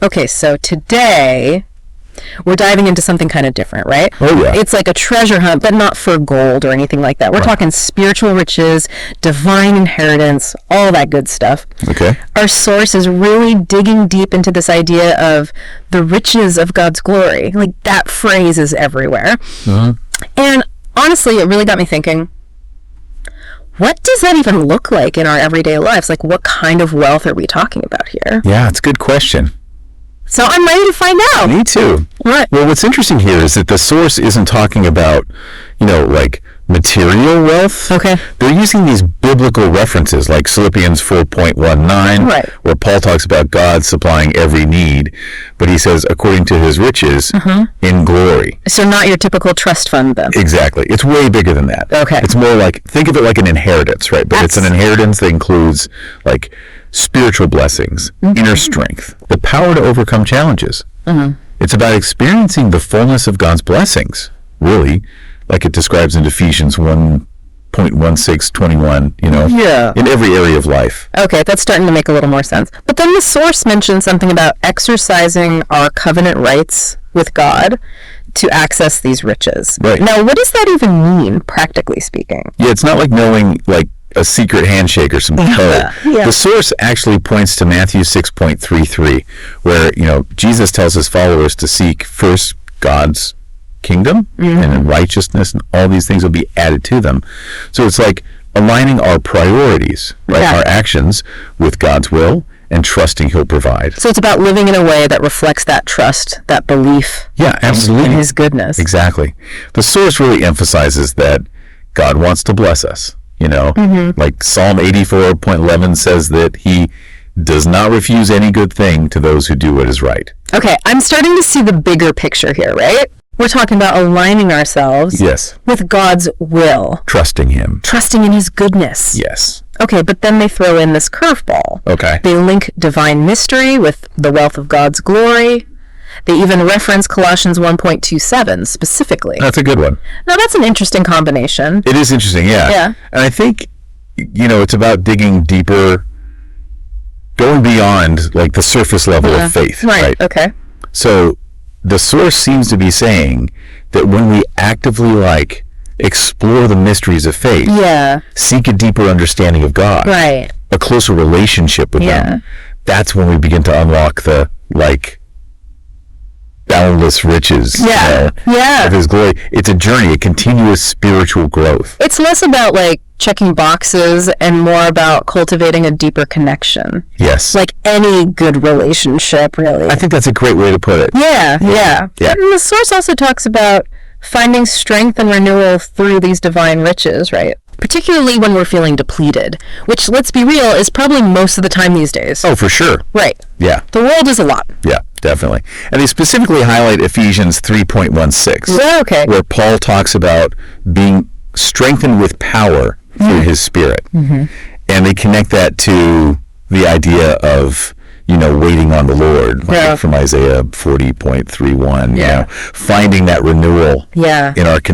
Okay, so today we're diving into something kind of different, right? Oh, yeah. It's like a treasure hunt, but not for gold or anything like that. We're talking spiritual riches, divine inheritance, all that good stuff. Okay. Our source is really digging deep into this idea of the riches of God's glory. Like, that phrase is everywhere. And honestly, it really got me thinking, what does that even look like in our everyday lives? Like, what kind of wealth are we talking about here? Yeah, it's a good question. So I'm ready to find out. Me too. What? Well, what's interesting here is that the source isn't talking about, like material wealth. Okay. They're using these biblical references like Philippians 4.19, Right. where Paul talks about God supplying every need, but he says, according to his riches in glory. So not your typical trust fund then. Exactly. It's way bigger than that. Okay. It's more like, think of it like an inheritance, right? But it's an inheritance that includes like spiritual blessings, inner strength, the power to overcome challenges. It's about experiencing the fullness of God's blessings, really, like it describes in Ephesians 1.16:21, Yeah. in every area of life. Okay, that's starting to make a little more sense. But then the source mentions something about exercising our covenant rights with God to access these riches. Right. Now, what does that even mean, practically speaking? Yeah, it's not like knowing like a secret handshake or some code. Yeah. The source actually points to Matthew 6.33, where, Jesus tells his followers to seek first God's kingdom and righteousness, and all these things will be added to them. So it's like aligning our priorities, right? Yeah. Our actions with God's will and trusting he'll provide. So it's about living in a way that reflects that trust, that belief Yeah, absolutely. in his goodness. Exactly. The source really emphasizes that God wants to bless us, like Psalm 84.11 says that he does not refuse any good thing to those who do what is right. Okay, I'm starting to see the bigger picture here, right? We're talking about aligning ourselves Yes. with God's will, Trusting him. trusting in his goodness. Yes. Okay, but then they throw in this curveball. Okay. They link divine mystery with the wealth of God's glory. They even reference Colossians 1.27 specifically. That's a good one. Now, that's an interesting combination. It is interesting, yeah. Yeah. And I think, it's about digging deeper, going beyond like the surface level of faith. Right, okay. So the source seems to be saying that when we actively explore the mysteries of faith, Yeah, seek a deeper understanding of God, right. a closer relationship with him, that's when we begin to unlock the boundless riches Yeah, yeah. of his glory. It's a journey, a continuous spiritual growth. It's less about checking boxes and more about cultivating a deeper connection. Yes. Like any good relationship, really. I think that's a great way to put it. Yeah. Yeah. And the source also talks about finding strength and renewal through these divine riches, right? Particularly when we're feeling depleted, which, let's be real, is probably most of the time these days. Oh, for sure. Right. Yeah. The world is a lot. Yeah, definitely. And they specifically highlight Ephesians 3.16, Yeah, okay. where Paul talks about being strengthened with power through his Spirit. And they connect that to the idea of, waiting on the Lord, from Isaiah 40.31, finding that renewal Yeah. in our connection.